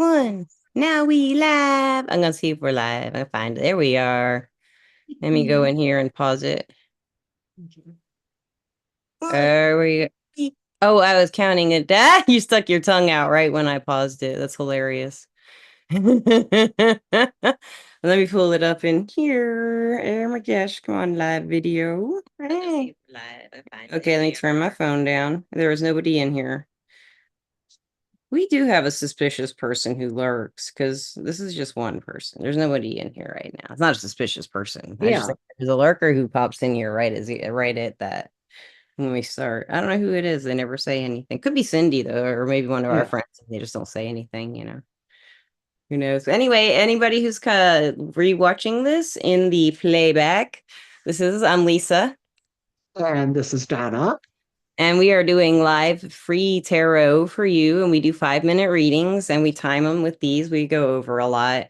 one. Now we live. I'm gonna see if we're live. I find it. There we are. Let me go in here and pause it. There we go. Oh, I was counting it. Ah, you stuck your tongue out right when I paused it. That's hilarious. Let me pull it up in here. Oh my gosh, come on, live video. Hey. Okay, let me turn my phone down. There was nobody in here. We do have a suspicious person who lurks because this is just one person. There's nobody in here right now. It's not a suspicious person. I just Yeah. think there's a lurker who pops in here right at that when we start. I don't know who it is. They never say anything. Could be Cindy though, or maybe one of our Yeah. friends. They just don't say anything. Who knows? Anyway, anybody who's kind of rewatching this in the playback, I'm Lisa. And this is Donna. And we are doing live free tarot for you. And we do 5-minute readings and we time them with these. We go over a lot.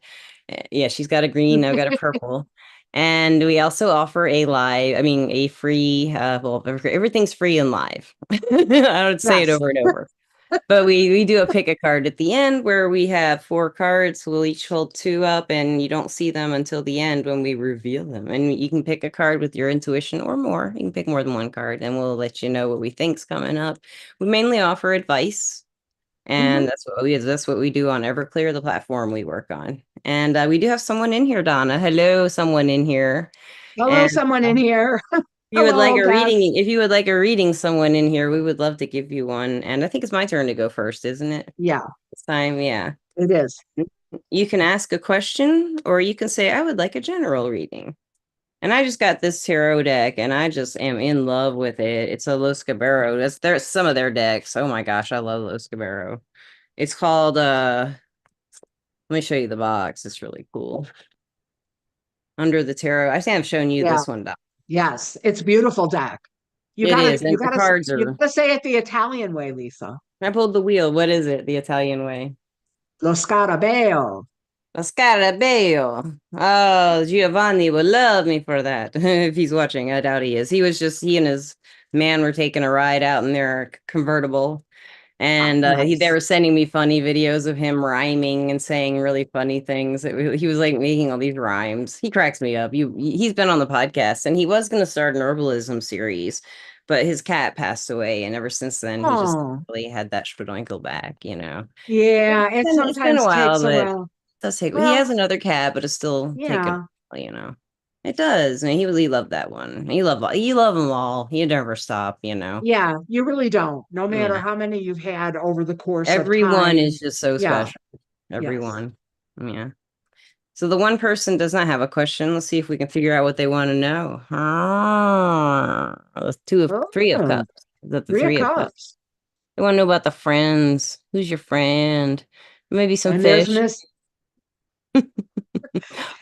Yeah, she's got a green, I've got a purple. And we also offer a free, well, everything's free and live. I don't say it Yes. over and over. But we do a pick a card at the end where we have 4 cards. We'll each hold 2 up, and you don't see them until the end when we reveal them. And you can pick a card with your intuition or more. You can pick more than one card, and we'll let you know what we think's coming up. We mainly offer advice, hmm and that's what we do on Everclear, the platform we work on. And we do have someone in here, Donna. Hello, someone in here. Hello, And someone in here. you would like Hello, a guys. reading, if you would like a reading someone in here, we would love to give you one. And I think it's my turn to go first, isn't it? Yeah, This time, yeah. it is. You can ask a question or you can say, I would like a general reading. And I just got this tarot deck and I just am in love with it. It's a Los Cabero. There's some of their decks. Oh my gosh, I love Los Cabero. It's called let me show you the box. It's really cool. Under the Tarot. I think I've shown you Yeah. this one, Doc. Yes. It's beautiful deck. You It gotta is, you and the gotta cards you are gotta say it the Italian way, Lisa. I pulled the wheel. What is it? The Italian way. Lo scarabeo. La Scarabeo. Oh, Giovanni would love me for that. If he's watching, I doubt he is. He and his man were taking a ride out in their convertible. And they Nice. were sending me funny videos of him rhyming and saying really funny things. He was like making all these rhymes. He cracks me up. He's been on the podcast and he was going to start an herbalism series, but his cat passed away. And ever since then, he just Oh, really had that schnoidle back. yeah. It It's been a sometimes while, takes a but while. does take. He Well, has another cat, but it's still taken. yeah. You know, it does. I mean, he loved that one. He loved them all. He never stop. Yeah, you really don't. No matter Yeah, how many you've had over the course of everyone is time. just so Yeah. special. Yes. Everyone. Yeah. So the one person does not have a question. Let's see if we can figure out what they want to know. That's three of Oh, cups. Is that the Three of 3 of cups? Cups. They want to know about the friends. Who's your friend? Maybe some And there's fish. Miss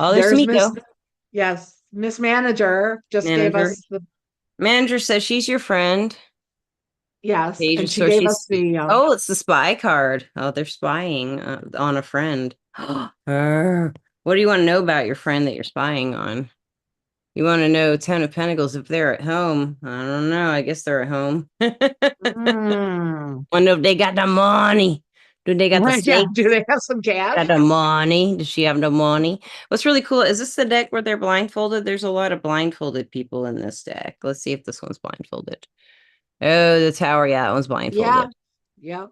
Oh, there's There's Miko. Miss, yes, Miss Manager just gave Manager. us the, Manager says she's your friend. yes, Paige, and she so gave us she's. the, Oh, it's the spy card. Oh, they're spying on a friend. Arr. What do you want to know about your friend that you're spying on? You want to know 10 of Pentacles if they're at home? I don't know. I guess they're at home. mm, Wonder if they got the money. Do they got the yeah, steak? do they have some Got cash? the money? Does she have the money? What's really cool is this the deck where they're blindfolded? There's a lot of blindfolded people in this deck. Let's see if this one's blindfolded. Oh, the tower. Yeah, that one's Yeah, blindfolded. yeah,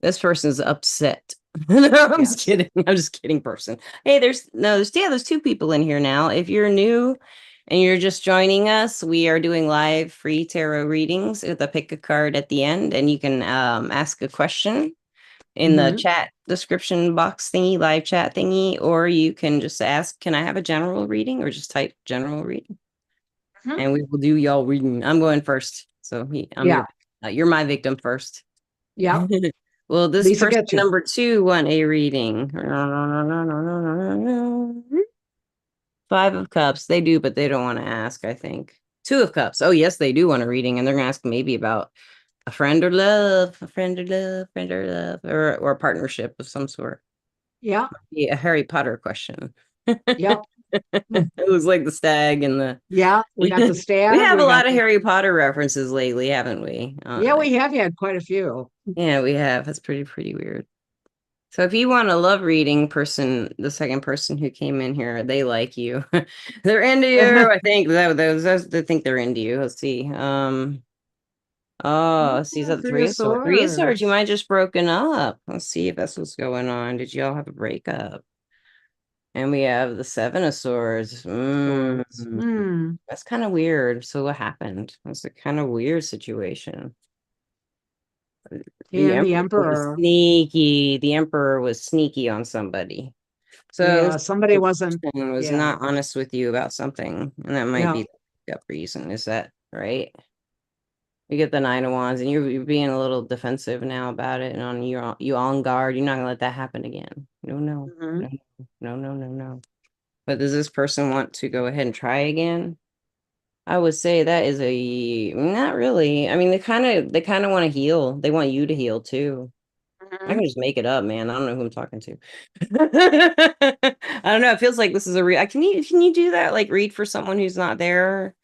This person's upset. No, I'm just yes. kidding. I'm just kidding, person. Hey, there's 2 people in here now. If you're new and you're just joining us, we are doing live free tarot readings with a pick a card at the end, and you can ask a question in the hmm chat description box thingy, live chat thingy, or you can just ask, "Can I have a general reading?" or just type general reading, hmm and we will do y'all reading. I'm going first, so Yeah, you're my victim first. yeah. Well, this Lisa person get you. number 2 want a reading. 5 of Cups. They do, but they don't want to ask, I think. 2 of Cups. Oh, yes, they do want a reading, and they're gonna ask maybe about a friend or love, a friend or love, friend or love, or a partnership of some sort. Yeah, Yeah, a Harry Potter question. yep. It was like the stag and the Yeah, we got the we stag. have a We got lot of the, Harry Potter references lately, haven't we? yeah, we have had quite a few. Yeah, we have. That's pretty weird. So if you want a love reading person, the second person who came in here, they like you. They're into you. I think that those they think they're into you. Let's see. Oh, see, is that the Three three of of swords? Three of swords, you Swords. might just broken up. Let's see if that's what's going on. Did y'all have a breakup? And we have the seven of swords. Swords. That's kind of weird. So what happened? That's a kind of weird situation. The And the emperor was Emperor. sneaky. The emperor was sneaky on somebody. So Yeah, somebody the wasn't. person was Yeah, not honest with you about something, and that might yeah. be the reason. Is that right? You get the nine of wands, and you're being a little defensive now about it, and you on guard. You're not gonna let that happen again. No, no, Mhm. no, no, no, no, no. But does this person want to go ahead and try again? I would say that is a not really. I mean, they kind of want to heal. They want you to heal too. I Mhm. can just make it up, man. I don't know who I'm talking to. I don't know. It feels like this is a real. Can you do that? Like read for someone who's not there,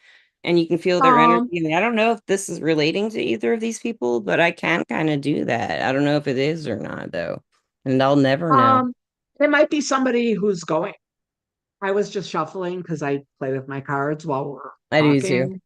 and you can feel their energy. Um, I mean, I don't know if this is relating to either of these people, but I can kind of do that. I don't know if it is or not, though, and I'll never know. um, it might be somebody who's going. I was just shuffling because I play with my cards while we're I do too. talking.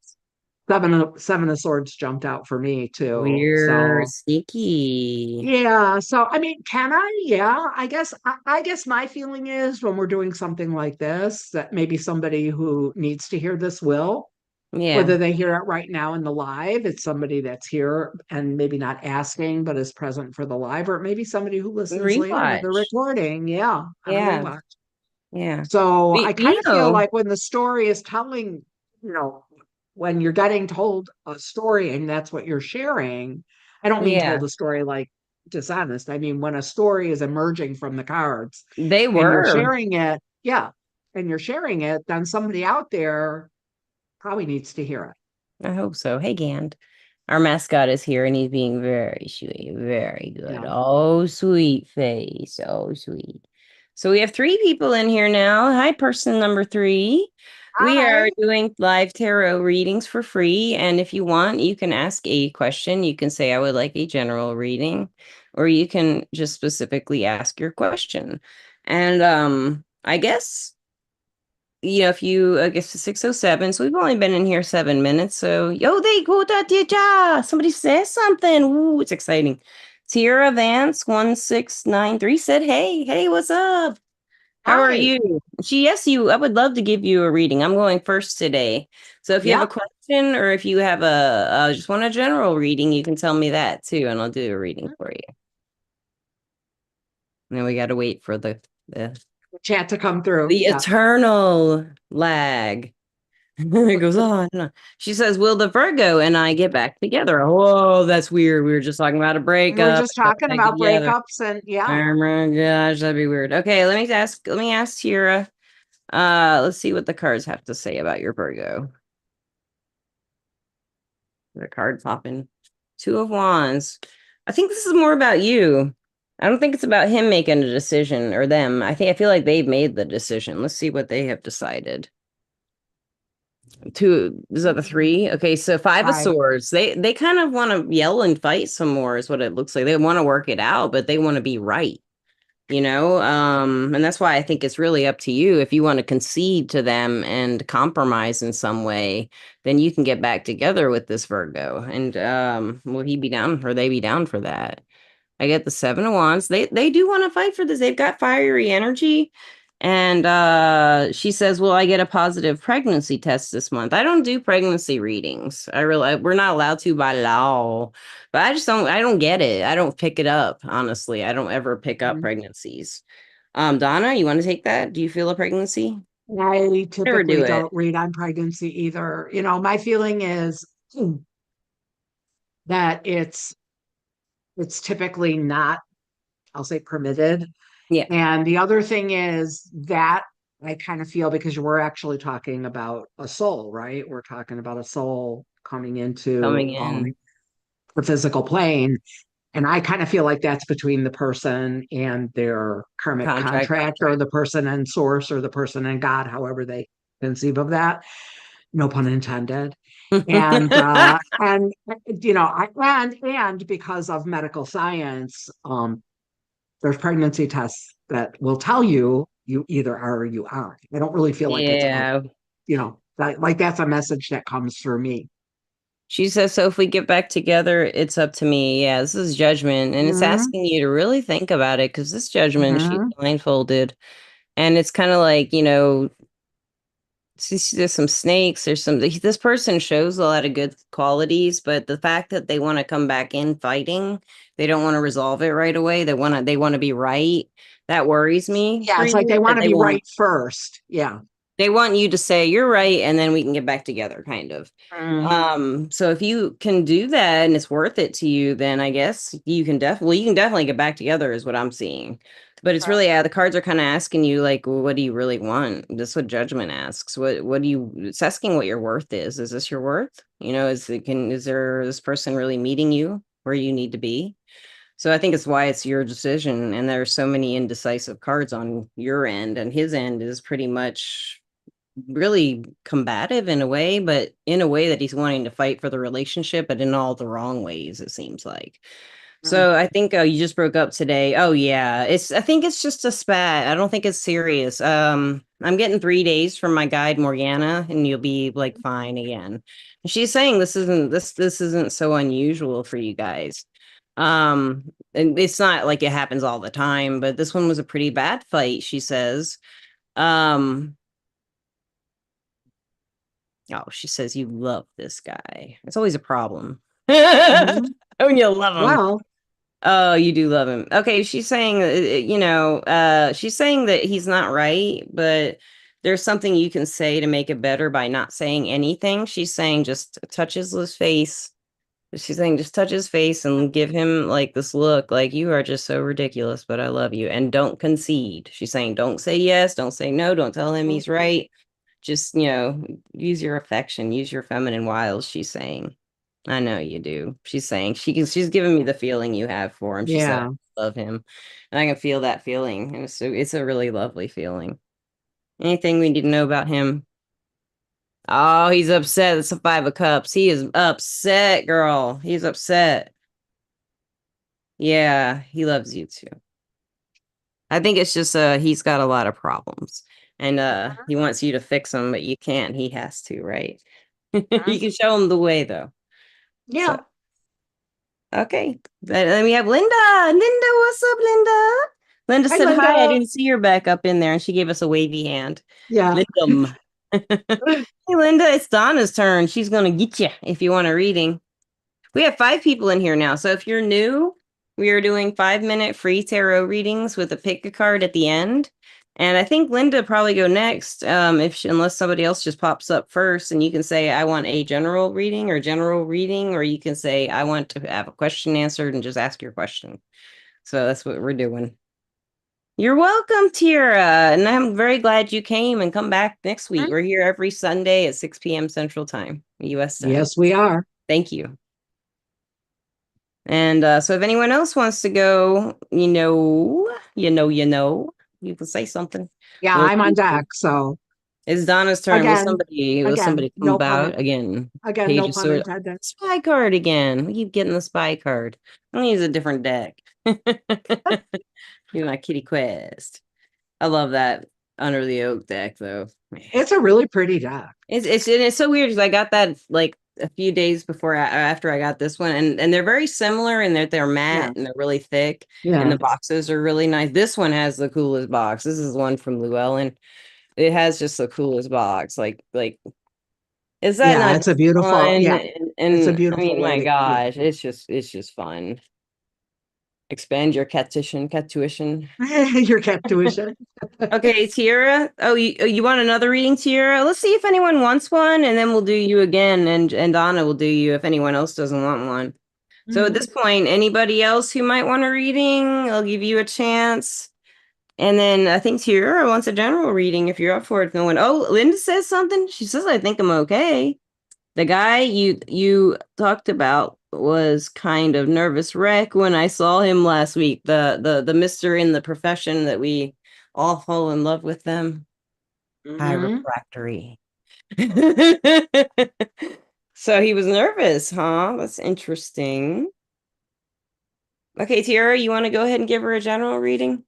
Seven of Swords jumped out for me too. Weird, So sneaky. yeah. So I mean, can I? Yeah. I guess my feeling is when we're doing something like this, that maybe somebody who needs to hear this will. Yeah, Whether they hear it right now in the live, it's somebody that's here and maybe not asking, but is present for the live, or maybe somebody who listens later to the rewatch. recording. Yeah, on a Yeah, rewatch. yeah. So I But, kind of feel like when the story is telling, you know, when you're getting told a story and that's what you're sharing, I don't mean told yeah, a story like dishonest. I mean, when a story is emerging from the cards they and you're were. sharing it, yeah, and you're sharing it, then somebody out there probably needs to hear it. I hope so. Hey, Gand. Our mascot is here and he's being very sweet, very good. Yeah. Oh, sweet face. Oh, sweet. So we have three people in here now. Hi, person number three. We are Hi. doing live tarot readings for free. And if you want, you can ask a question. You can say, I would like a general reading, or you can just specifically ask your question. And I guess if you I guess it's 6:07, so we've only been in here 7 minutes. So yo, they go da ja. Somebody says something. Ooh, it's exciting. Tierra Vance 1693 said, Hey, what's up? How are Hi. you? Yes, I would love to give you a reading. I'm going first today. So if you have a Yep. question or if you have a just want a general reading, you can tell me that too, and I'll do a reading for you. And then we got to wait for the Chat to come through. the Yeah. eternal lag. It goes on and on. She says, Will the Virgo and I get back together? Whoa, that's weird. We were just talking about a We're breakup. just talking Back about together. breakups and yeah. Oh my gosh, that'd be weird. Okay, let me ask Tira. Let's see what the cards have to say about your Virgo. The card popping. Two of Wands. I think this is more about you. I don't think it's about him making a decision or them. I feel like they've made the decision. Let's see what they have decided. Two, is that the three? Okay, so five of Hi. swords. They kind of want to yell and fight some more, is what it looks like. They want to work it out, but they want to be right, and that's why I think it's really up to you. If you want to concede to them and compromise in some way, then you can get back together with this Virgo. And will he be down or they be down for that? I get the seven of wands. They do want to fight for this. They've got fiery energy. And she says, Will I get a positive pregnancy test this month? I don't do pregnancy readings. We're not allowed to by law. But I don't get it. I don't pick it up, honestly. I don't ever pick up Mhm. pregnancies. Donna, you want to take that? Do you feel a pregnancy? I Never typically do it. don't read on pregnancy either. You know, my feeling is that it's typically not, I'll say permitted. Yeah, And the other thing is that I kind of feel because we're actually talking about a soul, right? We're talking about a soul coming coming into in. the physical plane. And I kind of feel like that's between the person and their karmic Contract. contract, or the person and source, or the person and God, however they conceive of that. No pun intended. And you know, and because of medical science, there's pregnancy tests that will tell you you either are or you aren't. I don't really feel like it's about, Yeah. like that's a message that comes through me. She says, so if we get back together, it's up to me. Yeah, this is judgment. And it's Hmm. asking you to really think about it because this judgment, she's Hmm. blindfolded. And it's kind of like, there's some snakes. There's some, this person shows a lot of good qualities, but the fact that they want to come back in fighting, they don't want to resolve it right away. They want to be right. That worries me Yeah, for it's like they you want that to be right first. Yeah. they want you to say you're right and then we can get back together kind of. Mm. So if you can do that and it's worth it to you, then I guess you can definitely get back together is what I'm seeing. But it's really, yeah, the cards are kind of asking you like, well, what do you really want? That's what judgment asks. What do you, it's asking what your worth is. Is this your worth? Is there this person really meeting you where you need to be? So I think it's why it's your decision. And there's so many indecisive cards on your end, and his end is pretty much really combative in a way, but in a way that he's wanting to fight for the relationship, but in all the wrong ways, it seems like. Mm. So I think you just broke up today. Oh yeah, I think it's just a spat. I don't think it's serious. I'm getting 3 days from my guide Morgana, and you'll be like fine again. And she's saying this isn't so unusual for you guys. And it's not like it happens all the time, but this one was a pretty bad fight, she says. Um, Oh, she says you love this guy. It's always a problem. Mhm. When you love him. Well, Oh, you do love him. Okay, she's saying she's saying that he's not right, but there's something you can say to make it better by not saying anything. She's saying just touch his face. She's saying just touch his face and give him like this look like you are just so ridiculous, but I love you. And don't concede. She's saying don't say yes, don't say no, don't tell him he's right. Just, use your affection, use your feminine wiles, she's saying. I know you do. She's saying she's giving me the feeling you have for him. She said, yeah. I love him. And I can feel that feeling. And it's a really lovely feeling. Anything we need to know about him? Oh, he's upset. It's a 5 of Cups. He is upset, girl. He's upset. Yeah, he loves you too. I think it's just he's got a lot of problems. And he wants you to fix them, but you can't. He has to, right? You Mhm. can show him the way though. So, Yeah. okay. Then we have Linda. Linda, what's up, Linda? Linda Hi, said hi. I Linda. didn't see her back up in there, and she gave us a wavy hand. Yeah. Linda. Hey, Linda, it's Donna's turn. She's gonna get you if you want a reading. We have 5 people in here now. So if you're new, we are doing 5-minute free tarot readings with a pick a card at the end. And I think Linda probably go next, unless somebody else just pops up first, and you can say I want a general reading, or you can say I want to have a question answered and just ask your question. So that's what we're doing. You're welcome, Tira, and I'm very glad you came and come back next week. Mhm. We're here every Sunday at 6 p.m. Central Time, US time. Yes, we are. Thank you. And so if anyone else wants to go, you can say something. Yeah, We'll I'm on deck. So It's Donna's turn. Will again, somebody will again, somebody come no pun, about again? again, Page no of pun Swords. intended. Spy card again. We keep getting the spy card. I'm gonna use a different deck. Do my kitty quest. I love that under the oak deck though. It's a really pretty deck. It's so weird because I got that like a few days before after I got this one, and they're very similar in that they're Yeah. matte and they're really thick, and Yeah. the boxes are really nice. This one has the coolest box. This is one from Llewellyn. It has just the coolest box. Like is that Yeah. not It's a just beautiful, fun? yeah. It's a I beautiful mean, way my to, yeah. gosh, it's just fun. Expand your cat tuition. Your cat tuition. Okay, Tiara. Oh, you want another reading, Tiara? Let's see if anyone wants one, and then we'll do you again, and Donna will do you if anyone else doesn't want one. So at Mhm. this point, anybody else who might want a reading, I'll give you a chance. And then I think Tiara wants a general reading if you're up for it. No one. Oh, Linda says something. She says, "I think I'm okay." The guy you talked about was kind of nervous wreck when I saw him last week. The Mister in the profession that we all fall in love with them. Mhm. Chiropractory. So he was nervous, huh? That's interesting. Okay, Tiara, you want to go ahead and give her a general reading? I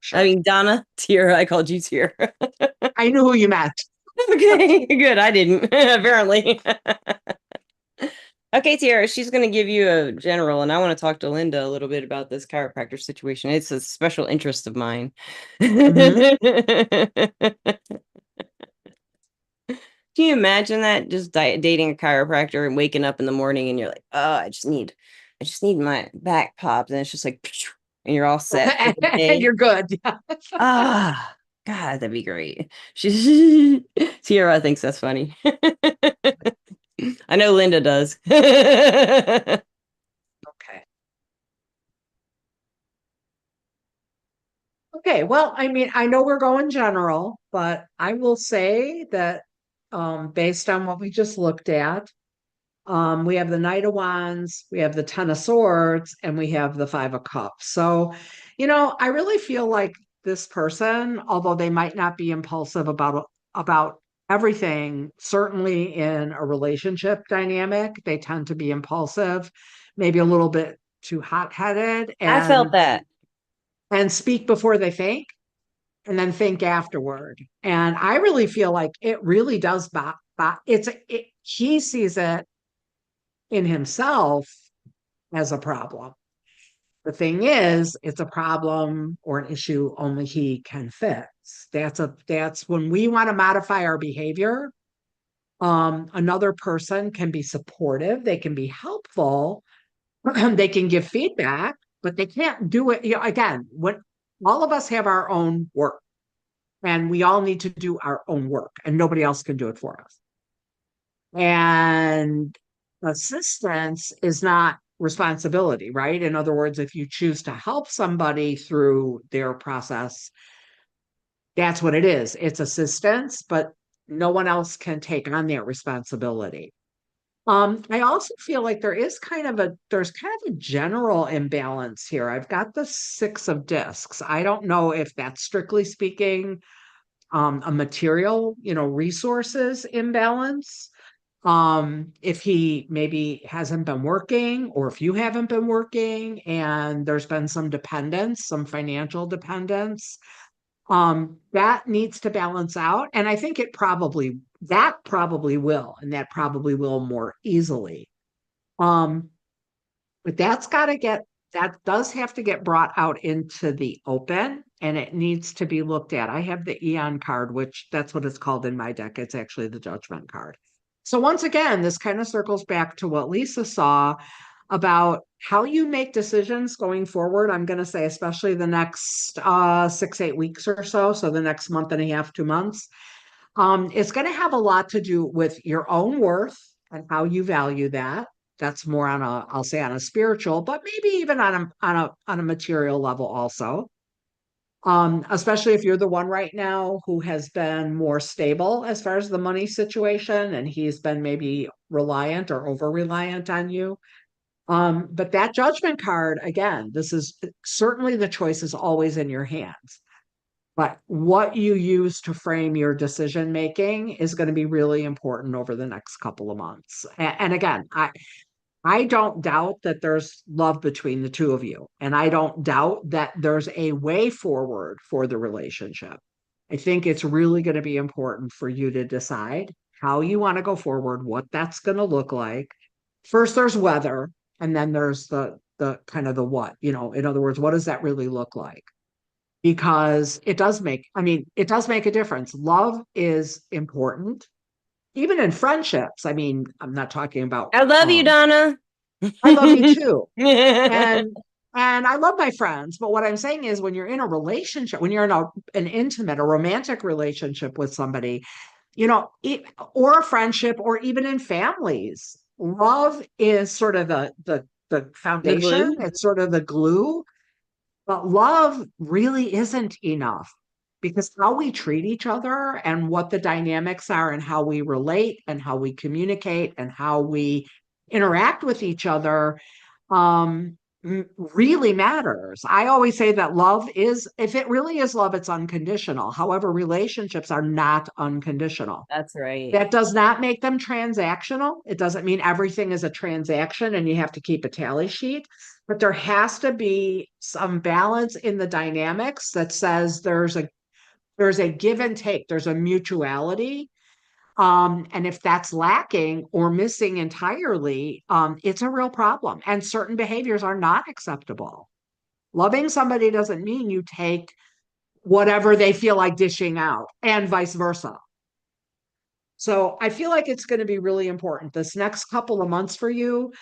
Sure. mean, Donna, Tiara, I called you Tiara. I knew who you meant. Okay, good. I didn't, apparently. Okay, Tiara, she's going to give you a general, and I want to talk to Linda a little bit about this chiropractor situation. It's a special interest of mine. Hmm. Can you imagine that? Just dating a chiropractor and waking up in the morning and you're like, oh, I just need my back popped. And it's just like, and you're all set for the And day. you're good. Ah, God, that'd be great. She's Sierra thinks that's funny. I know Linda does. Okay. Okay. Well, I mean, I know we're going general, but I will say that based on what we just looked at, we have the Knight of Wands, we have the Ten of Swords, and we have the Five of Cups. So, I really feel like this person, although they might not be impulsive about everything, certainly in a relationship dynamic, they tend to be impulsive, maybe a little bit too hot-headed, I felt that. and speak before they think, and then think afterward. And I really feel like it really does he sees it in himself as a problem. The thing is, it's a problem or an issue only he can fix. That's when we want to modify our behavior. Another person can be supportive, they can be helpful, they can give feedback, but they can't do it. Again, when all of us have our own work and we all need to do our own work and nobody else can do it for us. And assistance is not responsibility, right? In other words, if you choose to help somebody through their process, that's what it is. It's assistance, but no one else can take on that responsibility. I also feel like there's kind of a general imbalance here. I've got the Six of Discs. I don't know if that's strictly speaking a material, resources imbalance. If he maybe hasn't been working, or if you haven't been working and there's been some dependence, some financial dependence, that needs to balance out. And I think that probably will, and that probably will more easily. Um, but that does have to get brought out into the open, and it needs to be looked at. I have the Eon card, which that's what it's called in my deck. It's actually the Judgment card. So once again, this kind of circles back to what Lisa saw about how you make decisions going forward. I'm going to say, especially the next 6, 8 weeks or so. So the next month and a half, 2 months. It's going to have a lot to do with your own worth and how you value that. That's more I'll say on a spiritual, but maybe even on a material level also. Especially if you're the one right now who has been more stable as far as the money situation, and he's been maybe reliant or over reliant on you. But that Judgment card, again, this is certainly, the choice is always in your hands. But what you use to frame your decision making is going to be really important over the next couple of months. And again, I don't doubt that there's love between the two of you. And I don't doubt that there's a way forward for the relationship. I think it's really going to be important for you to decide how you want to go forward, what that's going to look like. First, there's whether, and then there's the kind of the what, in other words, what does that really look like? Because it does make a difference. Love is important, even in friendships. I mean, I'm not talking about, I love you, Donna. I love you too. And, and I love my friends. But what I'm saying is when you're in a relationship, when you're in an intimate, a romantic relationship with somebody, or a friendship, or even in families, love is sort of the The foundation. glue. It's sort of the glue. But love really isn't enough, because how we treat each other and what the dynamics are and how we relate and how we communicate and how we interact with each other really matters. I always say that if it really is love, it's unconditional. However, relationships are not unconditional. That's right. That does not make them transactional. It doesn't mean everything is a transaction and you have to keep a tally sheet. but there has to be some balance in the dynamics that says there's a give and take, there's a mutuality. And if that's lacking or missing entirely, it's a real problem. And certain behaviors are not acceptable. Loving somebody doesn't mean you take whatever they feel like dishing out, and vice versa. So I feel like it's going to be really important this next couple of months for you.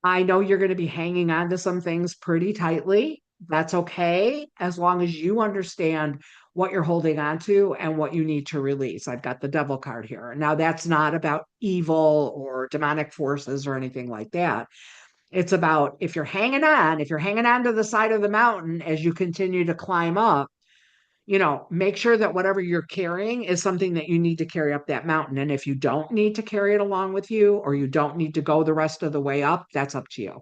I know you're going to be hanging on to some things pretty tightly. That's okay, as long as you understand what you're holding on to and what you need to release. I've got the devil card here. Now, that's not about evil or demonic forces or anything like that. It's about if you're hanging on to the side of the mountain as you continue to climb up, make sure that whatever you're carrying is something that you need to carry up that mountain. And if you don't need to carry it along with you, or you don't need to go the rest of the way up, that's up to you.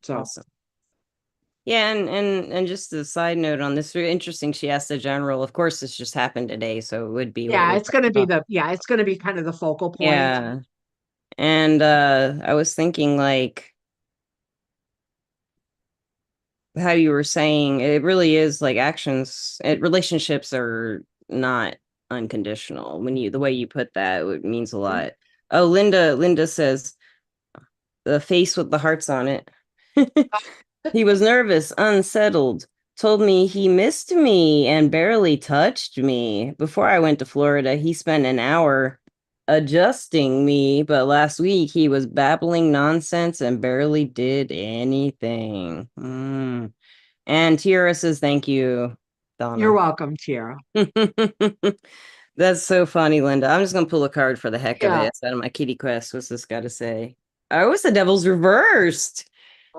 So, Awesome. Yeah, and just a side note on this, very interesting. She asked the general. Of course, this just happened today, so it would be what yeah, we're it's going to talking be about. it's going to be kind of the focal point. Yeah. And I was thinking like how you were saying, it really is like relationships are not unconditional. When you the way you put that, it means a Yeah. lot. Oh, Linda says the face with the hearts on it. He was nervous, unsettled, told me he missed me and barely touched me. Before I went to Florida, he spent an hour adjusting me, but last week he was babbling nonsense and barely did anything. And Tiara says, thank you, You're Donna. welcome, Tiara. That's so funny, Linda. I'm just gonna pull a card for the heck of it. Yeah. It's out of my kitty quest. What's this got to say? Oh, it's the devil's reversed.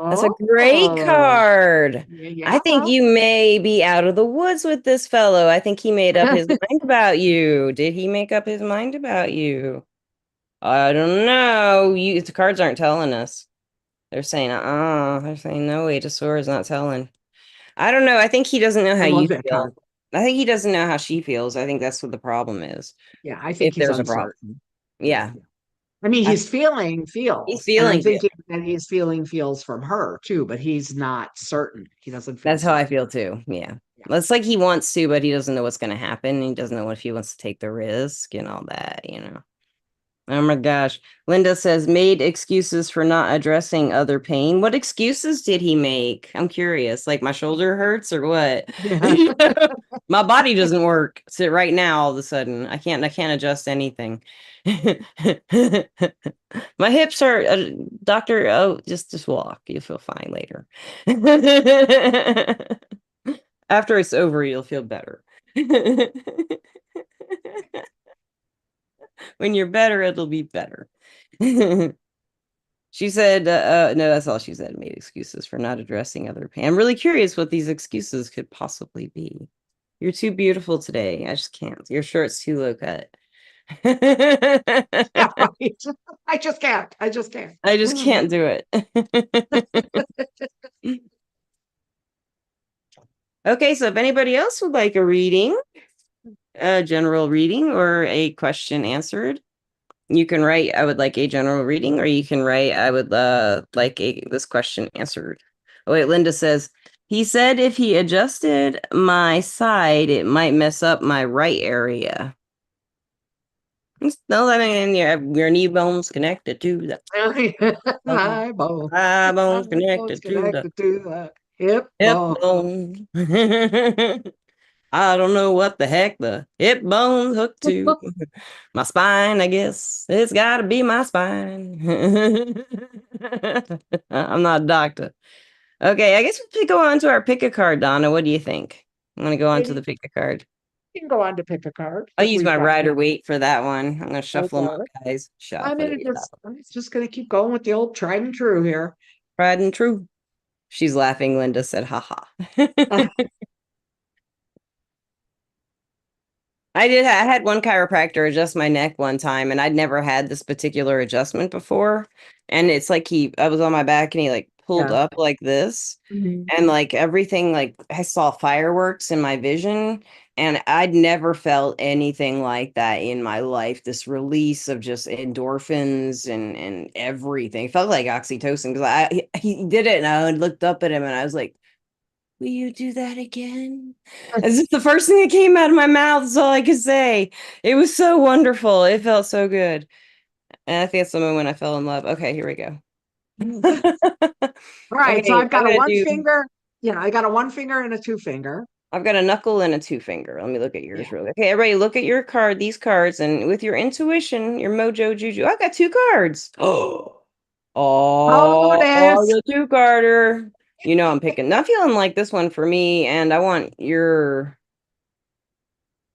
That's a great Oh, card. I yeah. think you may be out of the woods with this fellow. I think he made up his mind about you. Did he make up his mind about you? I don't know. The cards aren't telling us. They're saying, They're saying, no, Eight of Swords not telling. I don't know. I think he doesn't know how I you love that feel. card. I think he doesn't know how she feels. I think that's what the problem is. Yeah, I think If he's there's a problem. uncertain. Yeah. I mean, I, he's feeling he's feels, and I'm feeling it. thinking that he's feeling feels from her too, but he's not certain. He doesn't feel That's how I certain. feel too. Yeah. Yeah. Well, it's like he wants to, but he doesn't know what's going to happen. He doesn't know if he wants to take the risk and all that. Oh my gosh. Linda says, made excuses for not addressing other pain. What excuses did he make? I'm curious. Like my shoulder hurts or what? Yeah. My body doesn't work. So right now, all of a sudden, I can't adjust anything. My hips are, doctor, oh, just walk. You'll feel fine later. After it's over, you'll feel better. When you're better, it'll be better. She said, no, that's all she said. Made excuses for not addressing other pain. I'm really curious what these excuses could possibly be. You're too beautiful today. I just can't. Your shirt's too low cut. Yeah, right. I just can't. I just can't. I just can't do it. Okay, so if anybody else would like a reading, a general reading or a question answered, you can write, I would like a general reading, or you can write, I would like this question answered. Oh, wait, Linda says, he said if he adjusted my side, it might mess up my right area. No, I mean, your knee bones connected to the My bone. thigh My bones bone's connected to the connected to the hip hip bone. bone. I don't know what the heck the hip bone's hooked to. My spine, I guess. It's got to be my spine. I'm not a doctor. Okay, I guess we should go on to our pick a card, Donna. What do you think? I'm going to go on to Maybe the pick a card. you can go on to pick a card I'll if use we've my got rider weight for that one. I'm going to shuffle them up, okay. guys. I'm Shuffle gonna it just up. I'm just gonna keep going with the old tried and true here. Tried and true. She's laughing. Linda said, haha. I had one chiropractor adjust my neck one time, and I'd never had this particular adjustment before. And it's like I was on my back and he like pulled Yeah. up like this. Mhm. And like everything, like I saw fireworks in my vision. And I'd never felt anything like that in my life. This release of just endorphins and everything. It felt like oxytocin because he did it and I looked up at him and I was like, will you do that again? This is the first thing that came out of my mouth. That's all I could say. It was so wonderful. It felt so good. And I think that's the moment I fell in love. Okay, here we go. All right, so Okay, I've I'm got a gonna one do. finger. Yeah, I got a one finger and a two finger. I've got a knuckle and a two finger. Let me look at yours Yeah. real quick. Okay, everybody, look at your card, these cards, and with your intuition, your mojo juju. I've got two cards. Oh, Oh, this. the two carder. You know I'm picking. Not feeling like this one for me, and I want your.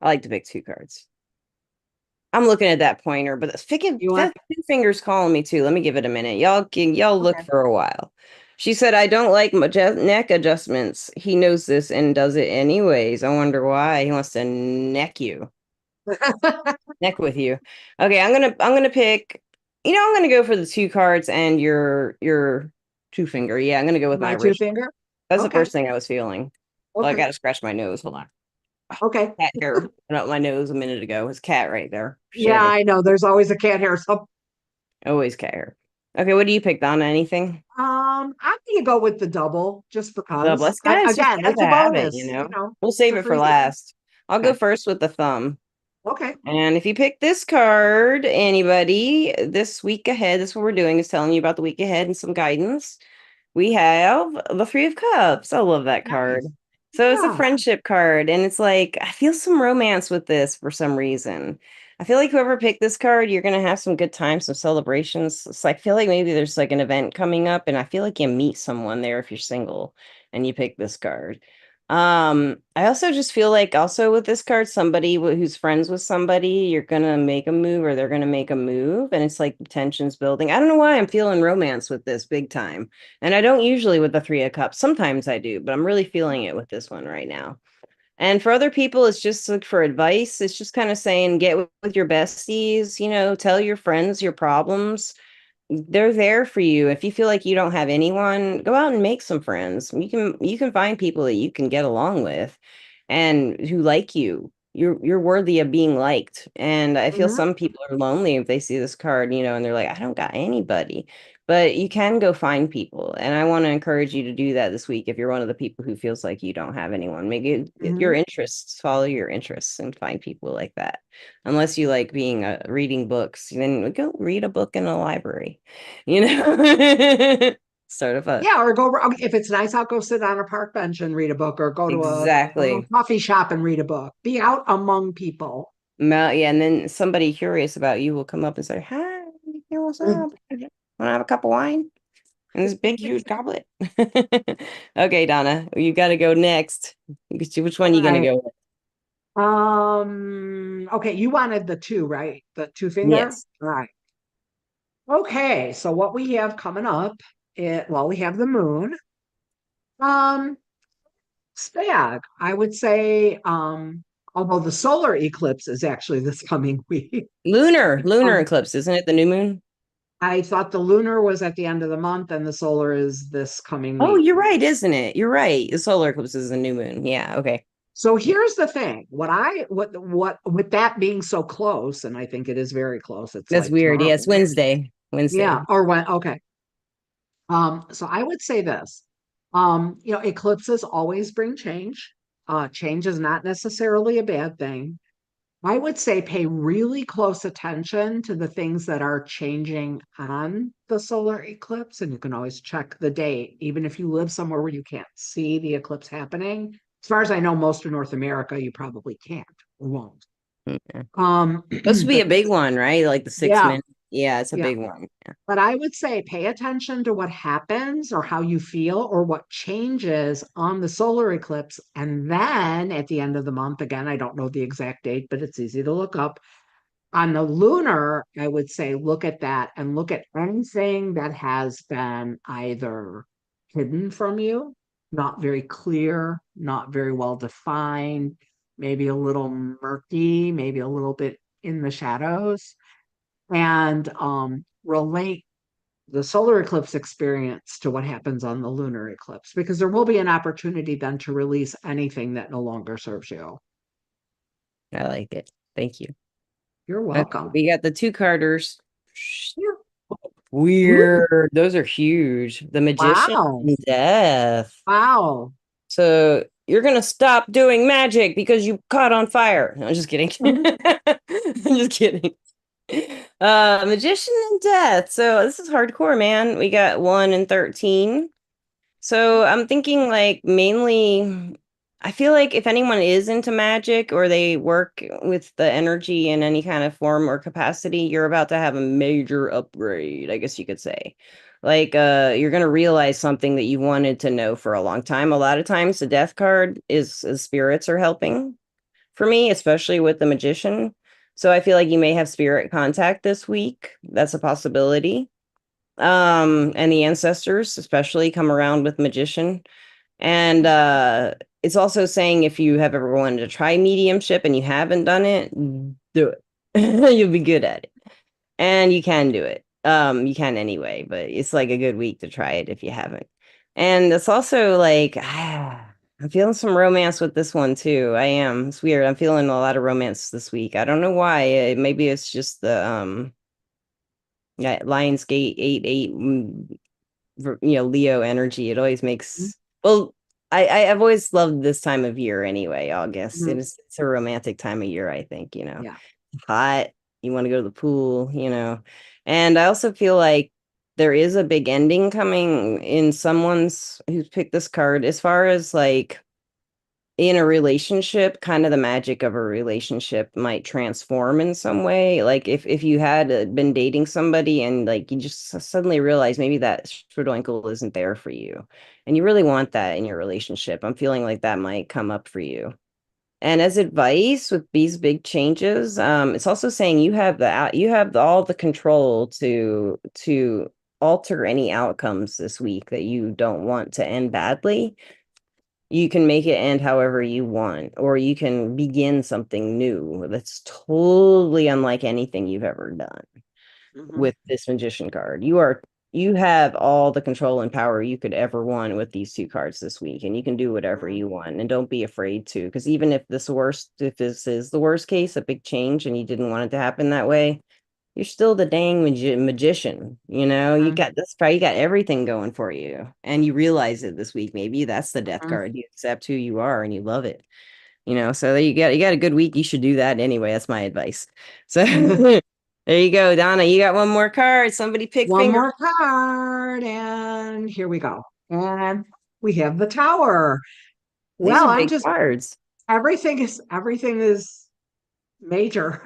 I like to pick two cards. I'm looking at that pointer, but You want? that two fingers calling me too. Let me give it a minute. Y'all look Okay. for a while. She said, I don't like neck adjustments. He knows this and does it anyways. I wonder why. He wants to neck you. Neck with you. Okay, I'm gonna pick, I'm gonna go for the two cards and your two finger. Yeah, I'm gonna go with my My two original. finger. That's the Okay. first thing I was feeling. Oh, I Okay. gotta scratch my nose. Hold on. Okay. Cat hair went up my nose a minute ago. It's cat right there. Yeah, Shedding. I know. There's always a cat hair. So, Always care. Okay, what do you pick, Donna? Anything? I'm gonna go with the double just Double. because. That's kind of just Again, kind of it's a a habit, bonus. We'll It's save a it for free thing. last. I'll go Okay. first with the thumb. Okay. And if you pick this card, anybody, this week ahead, that's what we're doing is telling you about the week ahead and some guidance. We have the Three of Cups. I love that card. Nice. So it's a Yeah. friendship card, and it's like I feel some romance with this for some reason. I feel like whoever picked this card, you're gonna have some good times, some celebrations. It's like I feel like maybe there's like an event coming up, and I feel like you meet someone there if you're single and you pick this card. I also just feel like also with this card, somebody who's friends with somebody, you're gonna make a move or they're gonna make a move, and it's like tensions building. I don't know why I'm feeling romance with this big time. And I don't usually with the Three of Cups. Sometimes I do, but I'm really feeling it with this one right now. And for other people, it's just like for advice. It's just kind of saying get with your besties, tell your friends your problems. They're there for you. If you feel like you don't have anyone, go out and make some friends. You can find people that you can get along with and who like you. You're worthy of being liked. And I feel Hmm. some people are lonely if they see this card, and they're like, I don't got anybody. But you can go find people. And I want to encourage you to do that this week if you're one of the people who feels like you don't have anyone. Maybe your Hmm. interests, follow your interests and find people like that. Unless you like being reading books, then go read a book in a library. You know, sort of a Yeah, or go if it's nice out, go sit on a park bench and read a book, or go to a exactly. coffee shop and read a book. Be out among people. Yeah, and then somebody curious about you will come up and say, "Hi, hey, what's up? Want to have a cup of wine in this big, huge goblet?" Okay, Donna, you got to go next. Which All one you gonna right. go with? Okay, you wanted the two, right? The two finger? Yes, All right. Okay, so what we have coming up, well, we have the moon. Um, Stag, I would say, although the solar eclipse is actually this coming week. lunar Um, eclipse, isn't it? The new moon. I thought the lunar was at the end of the month and the solar is this coming Oh, week. you're right, isn't it? You're right. The solar eclipse is the new moon. Yeah. Okay. So here's the thing. What with that being so close, and I think it is very close, it's That's like weird. Yeah, tomorrow. it's Wednesday. Yeah, Wednesday. or when okay. So I would say this. Eclipses always bring change. Change is not necessarily a bad thing. I would say pay really close attention to the things that are changing on the solar eclipse, and you can always check the date, even if you live somewhere where you can't see the eclipse happening. As far as I know, most of North America, you probably can't or won't. Okay. Um, Supposed to be but a big one, right? Like the six yeah, minutes. Yeah, it's a yeah. big one. Yeah. But I would say pay attention to what happens or how you feel or what changes on the solar eclipse. And then at the end of the month, again, I don't know the exact date, but it's easy to look up. On the lunar, I would say look at that and look at anything that has been either hidden from you, not very clear, not very well defined, maybe a little murky, maybe a little bit in the shadows, and relate the solar eclipse experience to what happens on the lunar eclipse, because there will be an opportunity then to release anything that no longer serves you. I like it. Thank you. You're Okay, welcome. we got the two Carters. Yeah. Ooh, Weird. Those are huge. The Magician wow. and Death. Wow. So you're gonna stop doing magic because you caught on fire. No, I'm just kidding. Mhm. I'm just kidding. Magician and Death. So this is hardcore, man. We got 1 and 13. So I'm thinking like mainly I feel like if anyone is into magic or they work with the energy in any kind of form or capacity, you're about to have a major upgrade, I guess you could say. Like you're going to realize something that you wanted to know for a long time. A lot of times the death card is spirits are helping for me, especially with the magician. So I feel like you may have spirit contact this week. That's a possibility. And the ancestors especially come around with magician. And it's also saying if you have ever wanted to try mediumship and you haven't done it, do it. You'll be good at it. And you can do it. You can anyway, but it's like a good week to try it if you haven't. And it's also like I'm feeling some romance with this one too. I am. It's weird. I'm feeling a lot of romance this week. I don't know why. Maybe it's just the yeah, Lionsgate 8 Leo energy. It always makes well, I've always loved this time of year anyway, August. Mhm. It's a romantic time of year, I think, Yeah. hot, you want to go to the pool. And I also feel like there is a big ending coming in someone's who's picked this card as far as like in a relationship, kind of the magic of a relationship might transform in some way. Like if you had been dating somebody and like you just suddenly realize maybe that Schrodinkel isn't there for you, and you really want that in your relationship. I'm feeling like that might come up for you. And as advice with these big changes, it's also saying you have all the control to alter any outcomes this week that you don't want to end badly. You can make it end however you want, or you can begin something new that's totally unlike anything you've ever done Mhm. with this magician card. You have all the control and power you could ever want with these two cards this week, and you can do whatever Mhm. you want. And don't be afraid to, because even if this is the worst case, a big change, and you didn't want it to happen that way, you're still the dang magician. You Mhm. got this probably you got everything going for you. And you realize it this week. Maybe that's the death Mhm. card. You accept who you are and you love it. So you got a good week. You should do that anyway. That's my advice. So there you go, Donna. You got one more card. Somebody pick One finger. more card, and here we go. And we have the tower. These Well, are I'm big just cards. everything is major.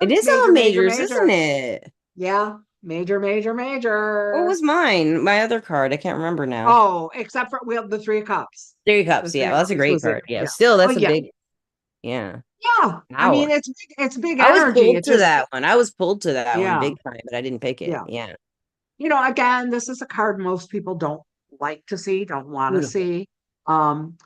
It It's is all major, major, majors, isn't major. it? Yeah, major, major, What major. was mine? My other card. I can't remember now. Oh, except for we have the three of cups. Three The cups. three Yeah, of well, that's a cups great was it. card. Yeah. Yeah. Still, Oh that's a yeah. big, yeah, Yeah. I mean, power. it's big I was energy. pulled It to just that one. I was pulled to that one yeah, big time, but I didn't pick it. yeah. Yeah. Again, this is a card most people don't like to see, don't want to Beautiful. see. Um,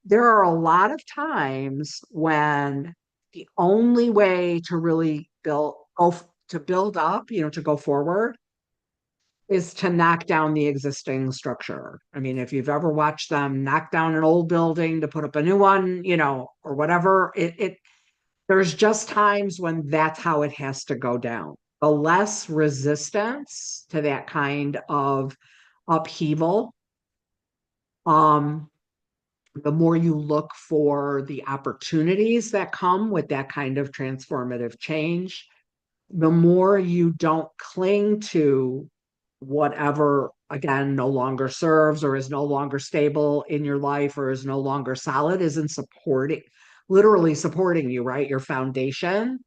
there are a lot of times when the only way to really to build up, to go forward is to knock down the existing structure. I mean, if you've ever watched them knock down an old building to put up a new one, or whatever, it there's just times when that's how it has to go down. The less resistance to that kind of upheaval, um, the more you look for the opportunities that come with that kind of transformative change, the more you don't cling to whatever, again, no longer serves or is no longer stable in your life or is no longer solid, isn't literally supporting you, right? Your foundation.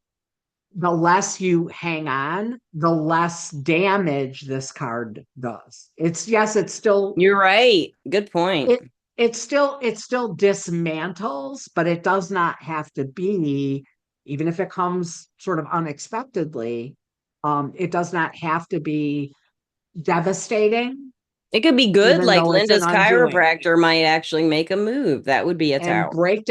The less you hang on, the less damage this card does. Yes, it's still You're right. Good point. it it still dismantles, but it does not have to be, even if it comes sort of unexpectedly, it does not have to be devastating, It could be good, even like though it's an Linda's undoing. chiropractor might actually make a move. That would be a And tower. break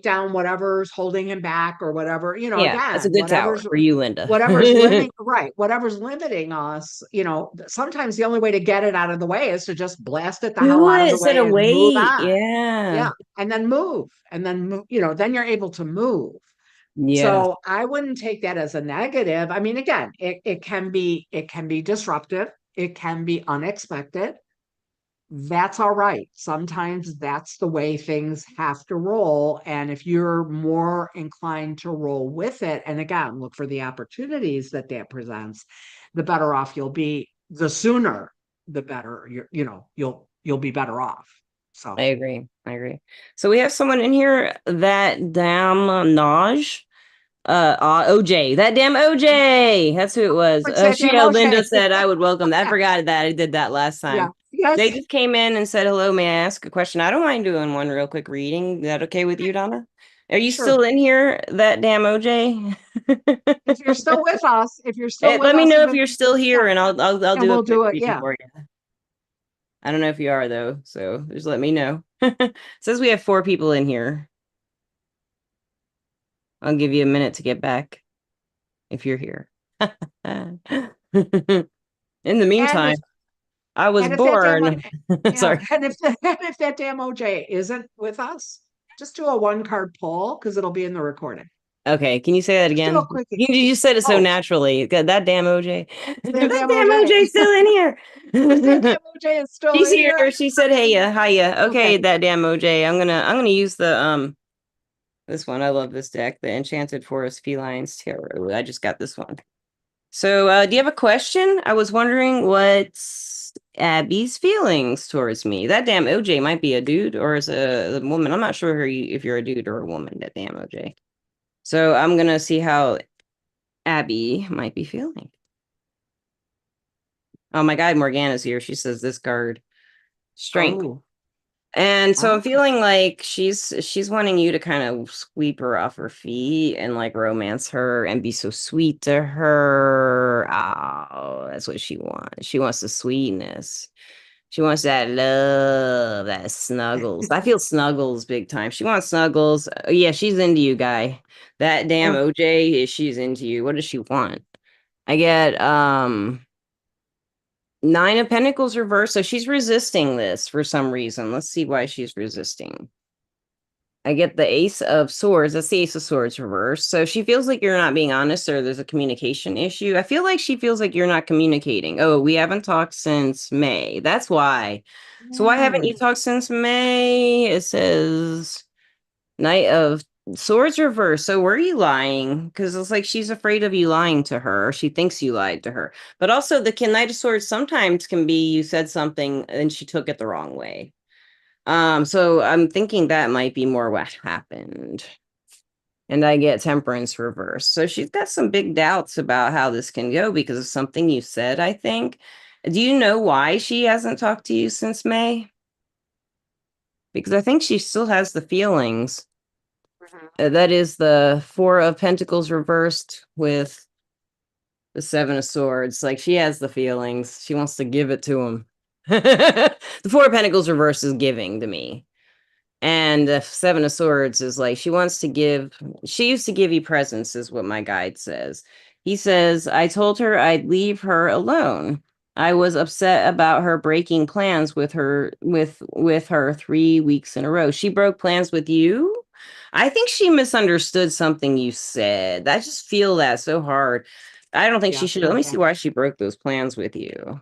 down whatever's holding him back or whatever, Yeah, that's a again, good tower for you, Linda. whatever's limiting us, sometimes the only way to get it out of the way is to just blast it the hell Do out it of the instead way of and move wait. on. Yeah. Yeah, and then move, then you're able to move. Yeah, So I wouldn't take that as a negative. I mean, again, it can be disruptive, it can be unexpected. That's all right. Sometimes that's the way things have to roll. And if you're more inclined to roll with it, and again, look for the opportunities that that presents, the better off you'll be. The sooner, the better. You'll be better off. I So agree. I agree. So we have someone in here that damn Naj. OJ, that damn OJ. That's who it was. what's that, damn Linda OJ? said I would welcome that. I forgot that I did that last Yeah. time. They Yes. just came in and said, hello, may I ask a question? I don't mind doing one real quick reading. Is that okay with you, Donna? Are you still Sure. in here, that damn OJ? If you're still with us, if you're still Hey, with let me us, know and if you're still yeah, here and I'll and do a we'll quick do it. reading Yeah. for you. I don't know if you are though, so just let me know. Says we have 4 people in here. I'll give you a minute to get back if you're here. In the And if meantime, I was that damn born. yeah, Sorry. and if that damn OJ isn't with us, just do a one card poll because it'll be in the recording. Okay, can you say that Just do a again? quickie. You just said it so Oh, naturally. That damn OJ. that That damn damn OJ. OJ still in If that here. damn OJ is still She's in here. here, She said, "Hey, yeah, hi, yeah." okay. Okay, that damn OJ. I'm gonna use the this one. I love this deck, the Enchanted Forest Felines Tarot. I just got this one. So, do you have a question? I was wondering what's Abby's feelings towards me. That damn OJ might be a dude or is a woman. I'm not sure if you're a dude or a woman, that damn OJ. So, I'm gonna see how Abby might be feeling. Oh my God, Morgana's here. She says this card, Strength. Oh, And so I'm oh, feeling like she's wanting you to kind of sweep her off her feet and like romance her and be so sweet to her. Oh, that's what she wants. She wants the sweetness. She wants that love, that snuggles. I feel snuggles big time. She wants snuggles. Yeah, she's into you, guy. That damn oh, OJ, she's into you. What does she want? I get 9 of Pentacles reversed. So she's resisting this for some reason. Let's see why she's resisting. I get the Ace of Swords. That's the Ace of Swords reversed. So she feels like you're not being honest or there's a communication issue. I feel like she feels like you're not communicating. Oh, we haven't talked since May. That's why. So why haven't you mm, talked since May? It says Knight of Swords reversed. So were you lying? Because it's like she's afraid of you lying to her. Or she thinks you lied to her. But also the Knight of Swords sometimes can be you said something and she took it the wrong way. So I'm thinking that might be more what happened. And I get Temperance reversed. So she's got some big doubts about how this can go because of something you said, I think. Do you know why she hasn't talked to you since May? Because I think she still has the feelings. mhm. That is the Four of Pentacles reversed with the Seven of Swords. Like she has the feelings. She wants to give it to him. The Four of Pentacles reversed is giving to me. And the Seven of Swords is like she wants to give, she used to give you presents, is what my guide says. He says, I told her I'd leave her alone. I was upset about her breaking plans with her 3 weeks in a row. She broke plans with you? I think she misunderstood something you said. I just feel that so hard. I don't think Yeah, she should. Let feel me see that. why she broke those plans with you.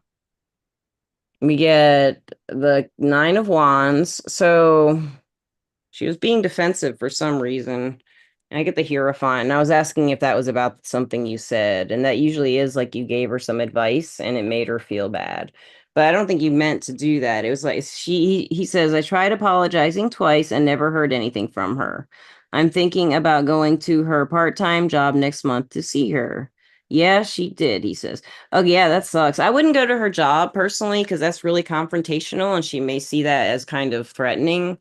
We get the Nine of Wands. So she was being defensive for some reason. And I get the Hierophant. And I was asking if that was about something you said. And that usually is like you gave her some advice and it made her feel bad. But I don't think you meant to do that. It was like he says, I tried apologizing twice and never heard anything from her. I'm thinking about going to her part-time job next month to see her. Yeah, she did, he says. Oh, yeah, that sucks. I wouldn't go to her job personally because that's really confrontational and she may see that as kind of threatening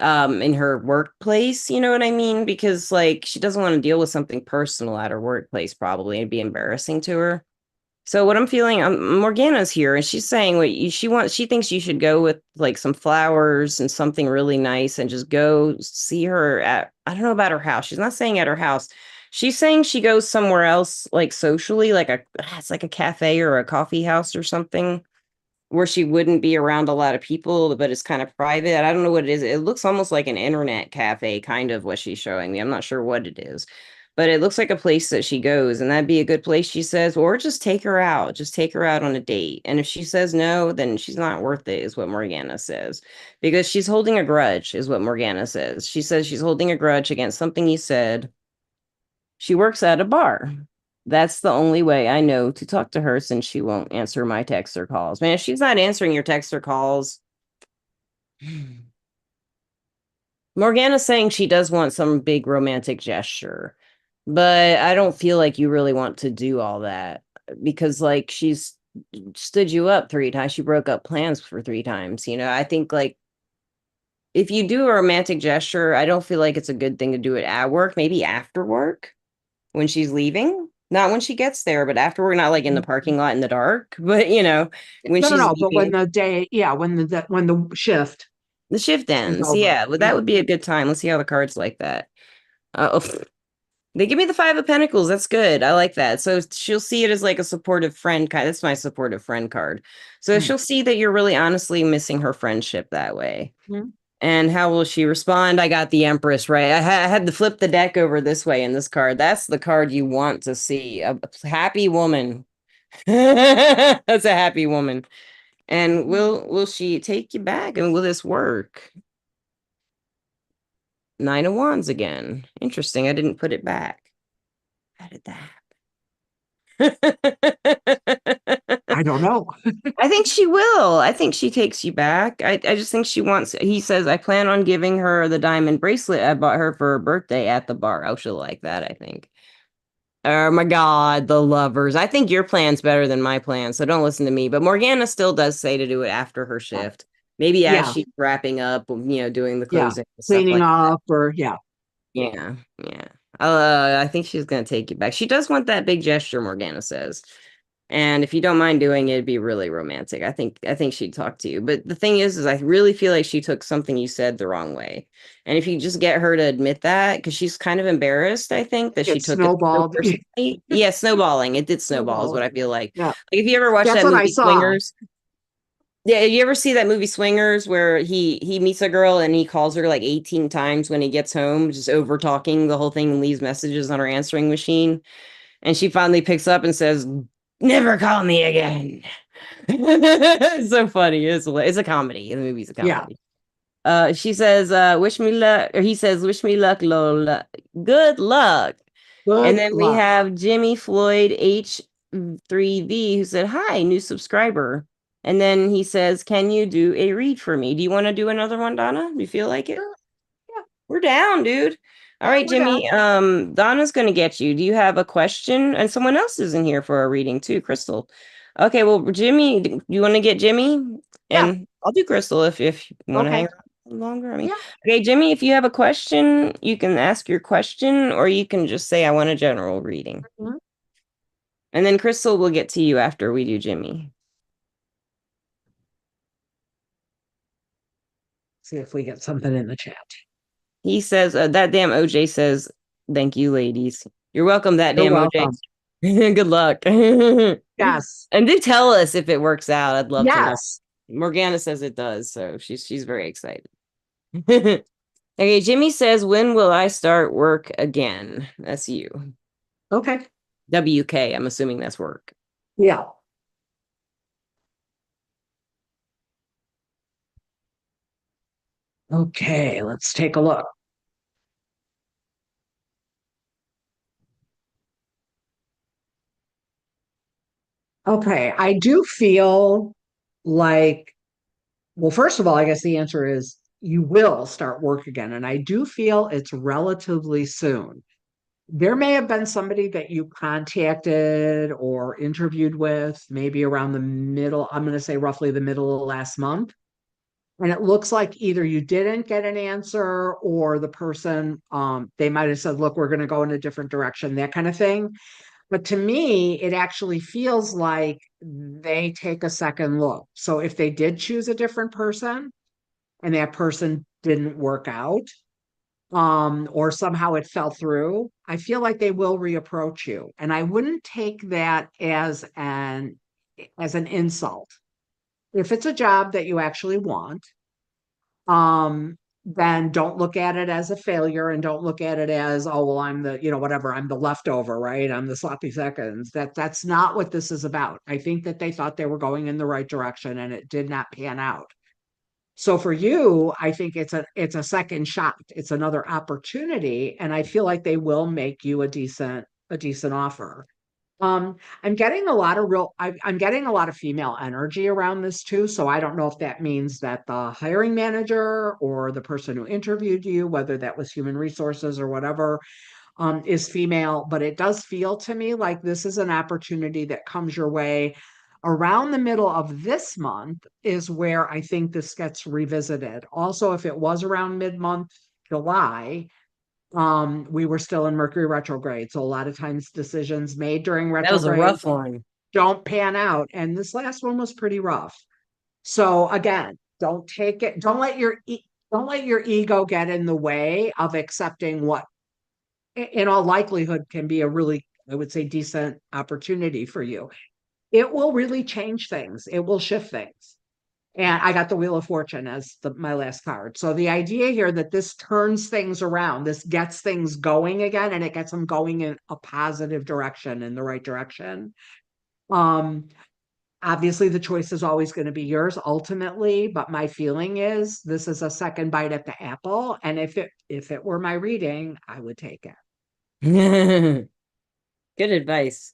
in her workplace, you know what I mean? Because like she doesn't want to deal with something personal at her workplace, probably. It'd be embarrassing to her. So what I'm feeling, Morgana's here and she's saying she wants, she thinks you should go with like some flowers and something really nice and just go see her at, I don't know about her house. She's not saying at her house. She's saying she goes somewhere else, like socially, like it's like a cafe or a coffee house or something where she wouldn't be around a lot of people, but it's kind of private. I don't know what it is. It looks almost like an internet cafe, kind of what she's showing me. I'm not sure what it is. but it looks like a place that she goes, and that'd be a good place, she says, or just take her out. Just take her out on a date. And if she says no, then she's not worth it, is what Morgana says. Because she's holding a grudge, is what Morgana says. She says she's holding a grudge against something you said. She works at a bar. That's the only way I know to talk to her since she won't answer my texts or calls. Man, if she's not answering your texts or calls, Morgana's saying she does want some big romantic gesture, but I don't feel like you really want to do all that because, like, she's stood you up 3 times. She broke up plans for 3 times. I think, like, if you do a romantic gesture, I don't feel like it's a good thing to do it at work, maybe after work when she's leaving. Not when she gets there, but after we're not like in the parking lot in the dark, but when No, no, she's no. But when leaving, the day, yeah, when the shift the shift is ends. over. Yeah, well, that Yeah. would be a good time. Let's see how the cards like that. Oh, they give me the 5 of Pentacles. That's good. I like that. So she'll see it as like a supportive friend kind. That's my supportive friend card. So Mm. she'll see that you're really honestly missing her friendship that way. Mm. And how will she respond? I got the Empress right. I had to flip the deck over this way in this card. That's the card you want to see. A happy woman. That's a happy woman. And will she take you back? And will this work? 9 of Wands again. Interesting. I didn't put it back. How did that? I don't know. I think she will. I think she takes you back. I just think she wants, he says, I plan on giving her the diamond bracelet I bought her for her birthday at the bar. Oh, she'll like that, I think. Oh my God, the lovers. I think your plan's better than my plan, so don't listen to me. But Morgana still does say to do it after her shift. Maybe as Yeah, she's wrapping up, doing the yeah. closing and stuff Cleaning like that. up or yeah. Yeah, yeah. I think she's gonna take you back. She does want that big gesture, Morgana says. And if you don't mind doing it, it'd be really romantic. I think she'd talk to you. But the thing is I really feel like she took something you said the wrong way. And if you just get her to admit that, because she's kind of embarrassed, I think, that she It took it so snowballed. personally. Yeah, snowballing. It did snowball, is Snowballed. what I feel like. Yeah. Like if you ever watch That's that what I movie saw. Swingers. Yeah, you ever see that movie Swingers where he meets a girl and he calls her like 18 times when he gets home, just over talking the whole thing and leaves messages on her answering machine. And she finally picks up and says, "Never call me again." It's so funny. It's a comedy. The movie's a Yeah. comedy. She says, "Wish me luck," or he says, "Wish me luck, Lola. Good luck." And Good then we luck. have Jimmy Floyd H3V who said, "Hi, new subscriber." And then he says, "Can you do a read for me? Do you want to do another one, Donna? Do you feel like it?" Sure. Yeah. We're down, dude. All Yeah, right, we're down. Jimmy. Donna's gonna get you. Do you have a question? And someone else is in here for a reading too, Crystal. Okay, well, Jimmy, you want to get Jimmy? Yeah. And I'll do Crystal if you want to hang Okay. around longer. I mean, Yeah. okay, Jimmy, if you have a question, you can ask your question, or you can just say, I want a general reading. Mhm. And then Crystal will get to you after we do Jimmy. See if we get something in the chat. He says, that damn OJ says, thank you, ladies. You're welcome, that You're damn OJ. welcome. Good luck. Yes. And do tell us if it works out. I'd love to know. Yes. Morgana says it does, so she's very excited. Okay, Jimmy says, when will I start work again? That's you. Okay. WK, I'm assuming that's work. Yeah. Okay. Let's take a look. Okay. I do feel like, well, first of all, I guess the answer is you will start work again. And I do feel it's relatively soon. There may have been somebody that you contacted or interviewed with maybe around the middle, I'm going to say roughly the middle of last month. And it looks like either you didn't get an answer or the person, they might have said, look, we're going to go in a different direction, that kind of thing. But to me, it actually feels like they take a second look. So if they did choose a different person and that person didn't work out, or somehow it fell through, I feel like they will reapproach you. And I wouldn't take that as an insult. If it's a job that you actually want, then don't look at it as a failure and don't look at it as, oh, well, I'm the, whatever, I'm the leftover, right? I'm the sloppy seconds. That's not what this is about. I think that they thought they were going in the right direction and it did not pan out. So for you, I think it's a second shot. It's another opportunity. And I feel like they will make you a decent offer. I'm getting a lot of I'm getting a lot of female energy around this too. So I don't know if that means that the hiring manager or the person who interviewed you, whether that was human resources or whatever, is female, but it does feel to me like this is an opportunity that comes your way around the middle of this month is where I think this gets revisited. Also, if it was around mid-month, July, we were still in Mercury retrograde. So a lot of times decisions made during That was a retrograde rough one. don't pan out. And this last one was pretty rough. So again, don't take it, don't let your ego get in the way of accepting what in all likelihood can be a really, I would say, decent opportunity for you. It will really change things. It will shift things. And I got the Wheel of Fortune as my last card. So the idea here that this turns things around, this gets things going again, and it gets them going in a positive direction, in the right direction. Um, Obviously, the choice is always going to be yours ultimately, but my feeling is this is a second bite at the apple. And if it were my reading, I would take it. Good advice.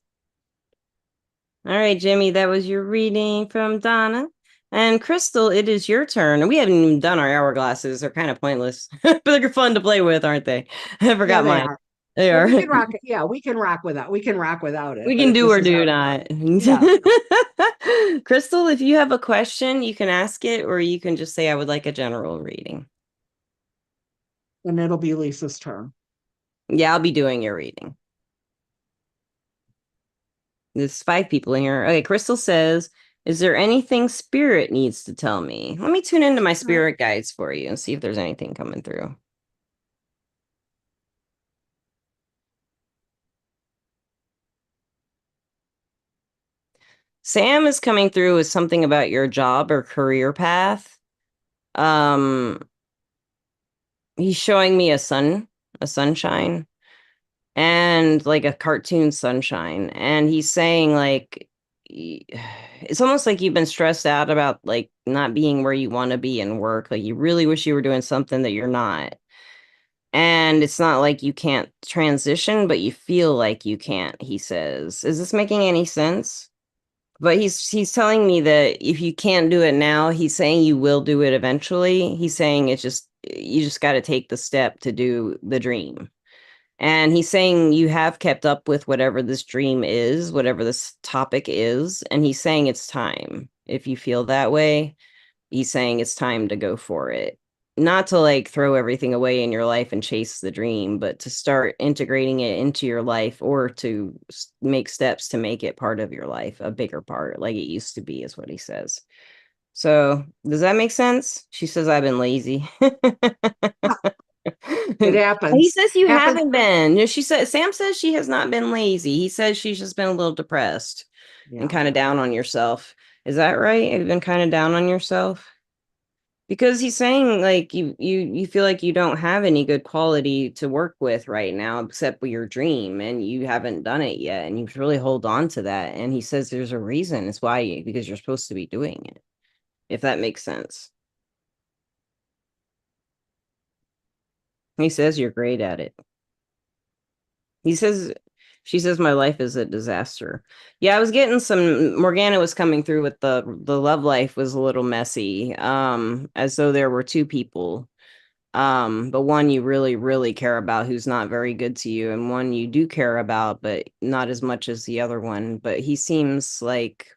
All right, Jimmy, that was your reading from Donna. And Crystal, it is your turn. And we haven't even done our hourglasses. They're kind of pointless, but they're fun to play with, aren't they? I Yeah, forgot they mine. are. They Well, are. we can rock it. Yeah, we can rock without. We can rock without it. We But can if do this or is do our, not. yeah, Crystal, if you have a question, you can ask it, or you can just say, I would like a general reading. and it'll be Lisa's turn. Yeah, I'll be doing your reading. There's 5 people in here. Okay, Crystal says, is there anything spirit needs to tell me? Let me tune into my spirit guides for you and see if there's anything coming through. Sam is coming through with something about your job or career path. Um, he's showing me a sunshine, and like a cartoon sunshine. And he's saying like it's almost like you've been stressed out about like not being where you want to be in work. Like you really wish you were doing something that you're not. And it's not like you can't transition, but you feel like you can't, he says. Is this making any sense? But he's telling me that if you can't do it now, he's saying you will do it eventually. He's saying it's just you just got to take the step to do the dream. And he's saying you have kept up with whatever this dream is, whatever this topic is, and he's saying it's time. If you feel that way, he's saying it's time to go for it. Not to like throw everything away in your life and chase the dream, but to start integrating it into your life or to make steps to make it part of your life, a bigger part, like it used to be, is what he says. So, does that make sense? She says, I've been lazy. It He happens. says you Happens. haven't been. You know, she said Sam says she has not been lazy. He says she's just been a little depressed and Yeah. kind of down on yourself. Is that right? Have you been kind of down on yourself? Because he's saying like you feel like you don't have any good quality to work with right now except for your dream and you haven't done it yet and you should really hold on to that. And he says there's a reason. It's why because you're supposed to be doing it. If that makes sense. He says you're great at it. He says, she says my life is a disaster. Yeah, I was getting some Morgana was coming through with the love life was a little messy. As though there were 2 people. But one you really, really care about who's not very good to you, and one you do care about, but not as much as the other one. But he seems like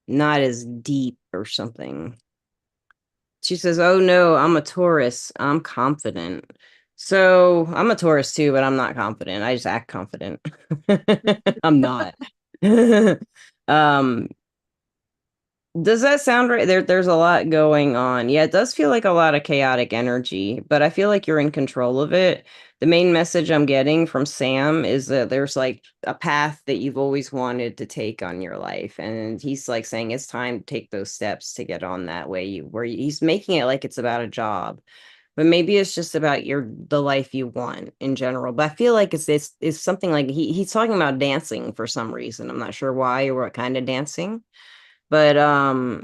not as deep or something. She says, oh no, I'm a Taurus. I'm confident. So I'm a Taurus too, but I'm not confident. I just act confident. I'm not. um, does that sound right? There's a lot going on. Yeah, it does feel like a lot of chaotic energy, but I feel like you're in control of it. The main message I'm getting from Sam is that there's like a path that you've always wanted to take on your life. And he's like saying it's time to take those steps to get on that way he's making it like it's about a job. but maybe it's just about the life you want in general. But I feel like it's something like he's talking about dancing for some reason. I'm not sure why or what kind of dancing. But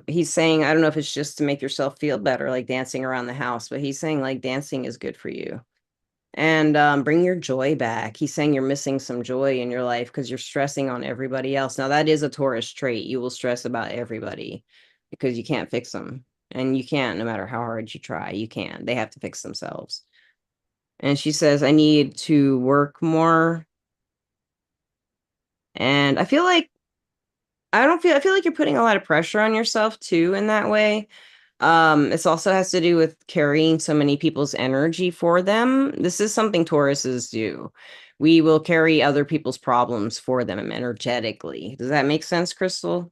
he's saying, I don't know if it's just to make yourself feel better, like dancing around the house, but he's saying like dancing is good for you. And bring your joy back. He's saying you're missing some joy in your life because you're stressing on everybody else. Now that is a Taurus trait. You will stress about everybody because you can't fix them. And you can't, no matter how hard you try, you can't. They have to fix themselves. And she says, I need to work more. And I feel like you're putting a lot of pressure on yourself too in that way. This also has to do with carrying so many people's energy for them. This is something Tauruses do. We will carry other people's problems for them energetically. Does that make sense, Crystal?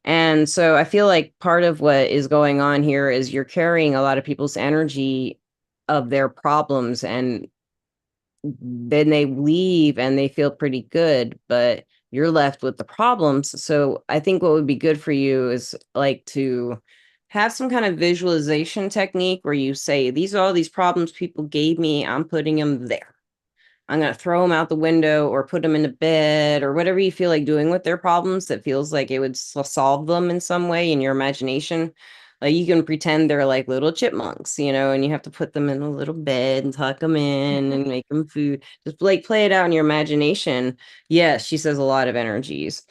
And so I feel like part of what is going on here is you're carrying a lot of people's energy of their problems, and then they leave and they feel pretty good, but you're left with the problems. So I think what would be good for you is like to have some kind of visualization technique where you say, these are all these problems people gave me, I'm putting them there. I'm going to throw them out the window or put them in a bed or whatever you feel like doing with their problems that feels like it would solve them in some way in your imagination. Like you can pretend they're like little chipmunks, and you have to put them in a little bed and tuck them in and make them food. Just like play it out in your imagination. Yes, she says a lot of energies.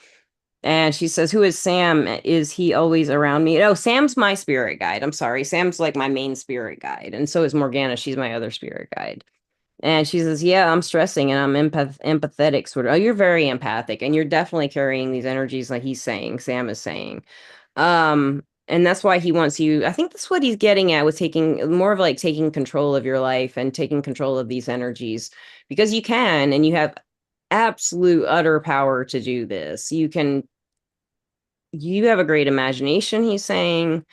And she says, who is Sam? Is he always around me? Oh, Sam's my spirit guide. I'm sorry. Sam's like my main spirit guide. And so is Morgana. She's my other spirit guide. And she says, yeah, I'm stressing and I'm empathetic, sort of. Oh, you're very empathic and you're definitely carrying these energies like he's saying, Sam is saying. And that's why he wants you. I think that's what he's getting at with taking more of like taking control of your life and taking control of these energies because you can and you have absolute utter power to do this. You have a great imagination, he's saying,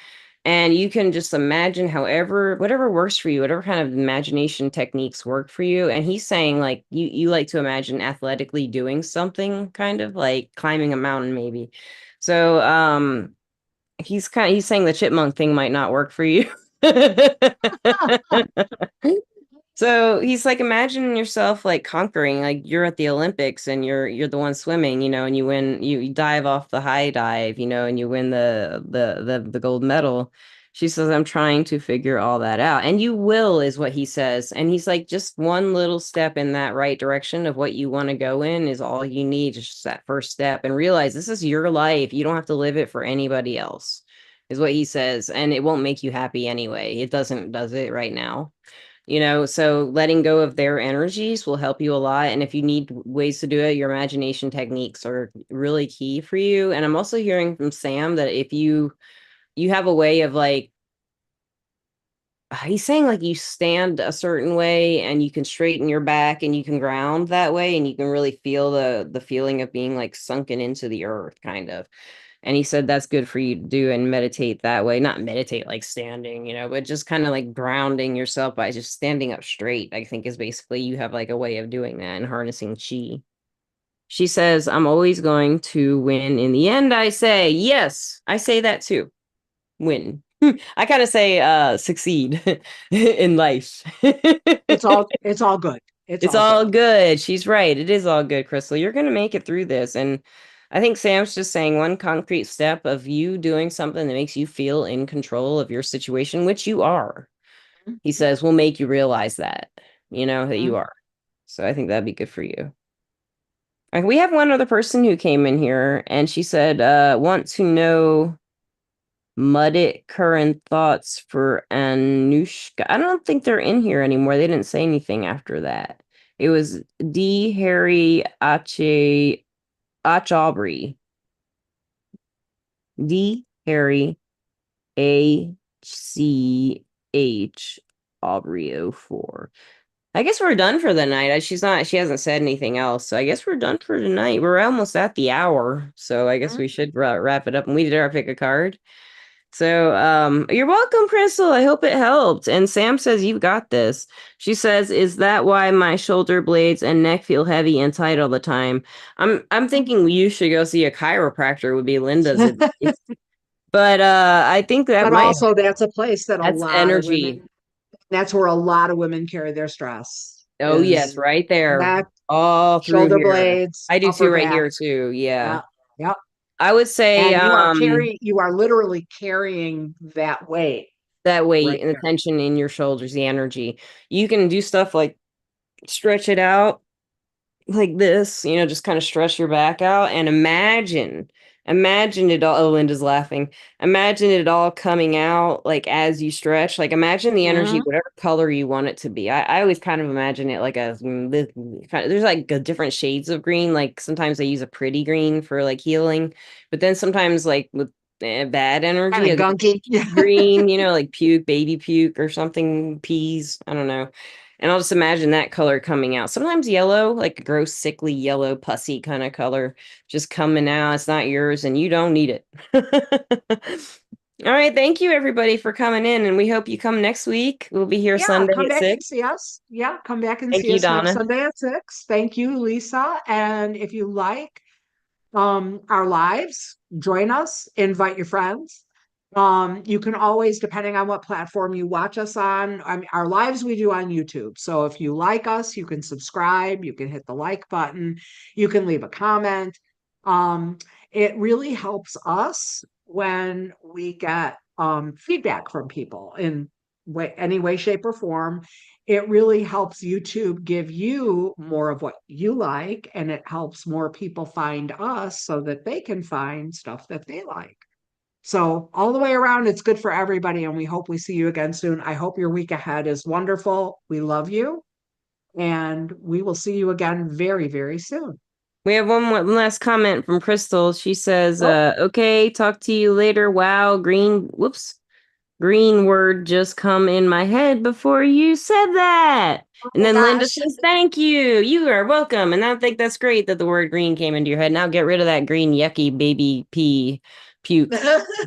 and you can just imagine whatever works for you, whatever kind of imagination techniques work for you. And he's saying like you like to imagine athletically doing something, kind of like climbing a mountain maybe. So he's saying the chipmunk thing might not work for you. So he's like, imagine yourself like conquering, like you're at the Olympics and you're the one swimming, and you win, you dive off the high dive, and you win the gold medal. She says, I'm trying to figure all that out. And you will, is what he says. And he's like, just one little step in that right direction of what you want to go in is all you need, just that first step, and realize this is your life. You don't have to live it for anybody else, is what he says. And it won't make you happy anyway. It doesn't, does it right now? So letting go of their energies will help you a lot. And if you need ways to do it, your imagination techniques are really key for you. And I'm also hearing from Sam that if you have a way of like, he's saying like you stand a certain way and you can straighten your back and you can ground that way and you can really feel the feeling of being like sunken into the earth, kind of. And he said that's good for you to do and meditate that way. Not meditate like standing, but just kind of like grounding yourself by just standing up straight, I think is basically you have like a way of doing that and harnessing chi. She says, I'm always going to win in the end. I say, yes, I say that too. Win. I kind of say succeed in life. It's all good. It's It's all good. all good. She's right. It is all good, Crystal. You're going to make it through this. And I think Sam's just saying one concrete step of you doing something that makes you feel in control of your situation, which you are. He says, will make you realize that Mhm. you are. So I think that'd be good for you. We have one other person who came in here and she said, want to know Muddit current thoughts for Anushka. I don't think they're in here anymore. They didn't say anything after that. It was D. Harry Ache Aubrey. D. Harry A. C. H. Aubrey 04. I guess we're done for the night. She hasn't said anything else. So I guess we're done for tonight. We're almost at the hour. So I guess we should wrap it up. And we did our pick a card. So, you're welcome, Crystal. I hope it helped. And Sam says you've got this. She says, "Is that why my shoulder blades and neck feel heavy and tight all the time?" I'm thinking you should go see a chiropractor would be Linda's advice. But I think that But might also, that's a place that a that's lot of women energy. That's where a lot of women carry their stress Oh, yes, is right there. neck, All through shoulder here. blades, I do upper too, right back. here too. Yeah. Yeah. Yep. I would say And you are literally carrying that weight that weight right and the there. tension in your shoulders, the energy. You can do stuff like stretch it out like this, just kind of stretch your back out and imagine it all. Oh, Linda's laughing. Imagine it all coming out like as you stretch. Like imagine the energy, Hmm. whatever color you want it to be. I always kind of imagine it like there's like different shades of green. Like sometimes I use a pretty green for like healing, but then sometimes like with bad Kind energy, of like gunky. green, like puke, baby puke or something, peas. I don't know. And I'll just imagine that color coming out. Sometimes yellow, like a gross, sickly yellow, pussy kind of color, just coming out. It's not yours and you don't need it. All right. Thank you, everybody, for coming in. And we hope you come next week. We'll be here Yeah, Sunday come at back and 6. see us. Yeah, come back and Thank see you, us next Donna. Sunday at 6. Thank you, Lisa. And if you like our lives, join us, invite your friends. You can always, depending on what platform you watch us on, I mean, our lives we do on YouTube. So if you like us, you can subscribe, you can hit the like button, you can leave a comment. It really helps us when we get feedback from people in any way, shape, or form. It really helps YouTube give you more of what you like, and it helps more people find us so that they can find stuff that they like. So, all the way around, it's good for everybody, and we hope we see you again soon. I hope your week ahead is wonderful. We love you, and we will see you again very, very soon. We have one last comment from Crystal. She says, Oh, okay, talk to you later. Wow, green word just come in my head before you said that. oh And my then Linda gosh. says, thank you. You are welcome. And I think that's great that the word green came into your head. Now get rid of that green, yucky baby pee puke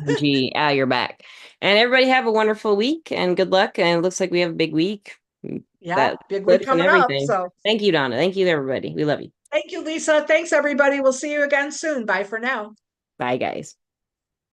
energy out of your back. And everybody have a wonderful week and good luck. And it looks like we have a big week. Yeah, That big week clips and coming up. everything. So, Thank you, Donna. Thank you, everybody. We love you. thank you, Lisa. Thanks, everybody. We'll see you again soon. Bye for now. Bye, guys.